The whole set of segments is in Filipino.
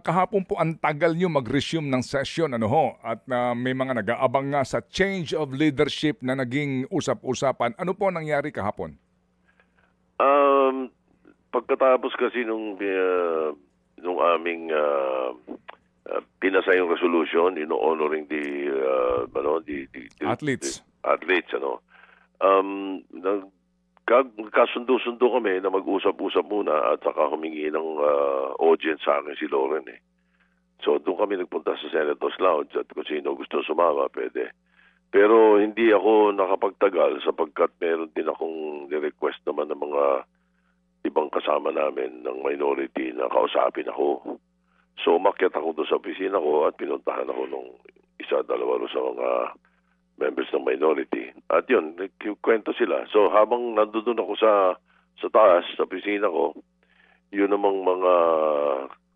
Kahapon po ang tagal nyo mag-resume ng session, ano ho, at may mga nag-aabang nga sa change of leadership na naging usap-usapan. Ano po nangyari kahapon? Pagkatapos kasi nung aming pinasa yung resolution honoring the Athletes. athletes nagkasundo-sundo kami na mag-usap-usap muna at saka humingi ng audience sa akin si Lauren eh. So doon kami nagpunta sa Senator's Lounge at kung sino gusto sumama, pwede. Pero hindi ako nakapagtagal sapagkat meron din akong ni-request naman ng mga ibang kasama namin ng minority na kausapin ako. So umakyat ako doon sa opisina ko at pinuntahan ako nung isa-dalawa sa mga members ng minority. At yun, nagkikwento sila. So habang nandoon ako sa taas, sa opisina ko, yun namang mga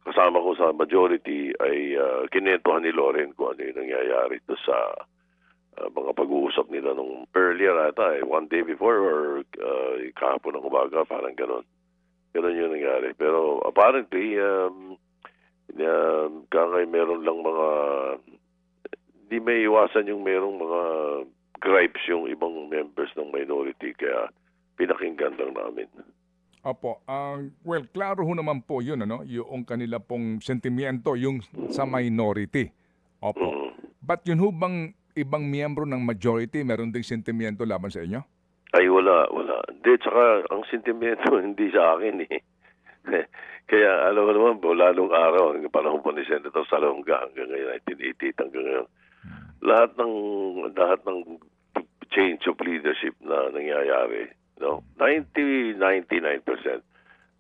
kasama ko sa majority ay kinentuhan ni Lauren kung ano yung nangyayari doon sa mga pag-uusap nila nung earlier ata, one day before or kahapon ng umaga, parang ganon. Ganon yung nangyari. Pero apparently, kaya meron lang mga, di may iwasan yung merong mga gripes yung ibang members ng minority, kaya pinakinggan lang namin. Opo. Well, klaro ho naman po yun, ano? Yung kanila pong sentimiento, yung sa minority. Opo. But yun ho bang ibang miyembro ng majority meron ding sentimiento laban sa inyo? Ay, wala. Hindi, tsaka ang sentimiento hindi sa akin eh. Kaya alam mo naman po, lalong araw, ang panahon po ni Senator Salonga hanggang ngayon, 1988 hanggang ngayon, lahat ng change of leadership na nangyayari, 99%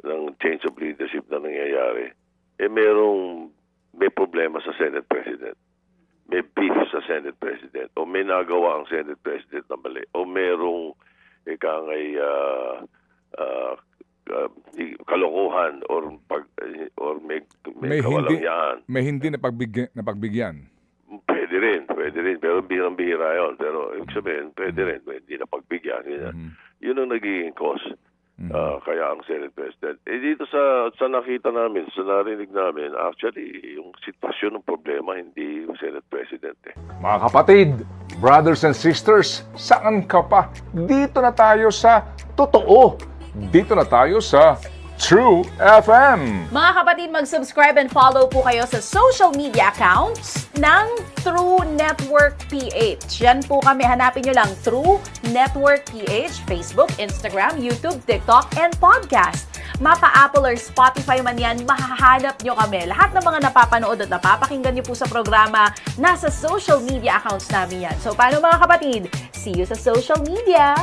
ng change of leadership na nangyayari, may problema sa Senate President. May beef sa Senate President o may nagawa ang Senate President na mali o merong kalokohan or may kawalangyaan. May hindi napagbigyan. Pwede rin. Pero bihira yun. Pero ibig sabihin, pwede rin. Hindi napagbigyan. Yun ang nagiging cause. Kaya ang Senate President. Dito sa nakita namin, sa narinig namin, actually, yung sitwasyon ng problema, hindi yung Senate President eh. Mga kapatid, brothers and sisters, saan ka pa? Dito na tayo sa totoo. Dito na tayo sa True FM. Mga kapatid, mag-subscribe and follow po kayo sa social media accounts ng True Network PH. Yan po kami. Hanapin nyo lang True Network PH, Facebook, Instagram, YouTube, TikTok, and podcast. Mapa-Apple or Spotify man yan, mahahanap nyo kami. Lahat ng mga napapanood at napapakinggan nyo po sa programa, nasa social media accounts namin yan. So, paano mga kapatid? See you sa social media!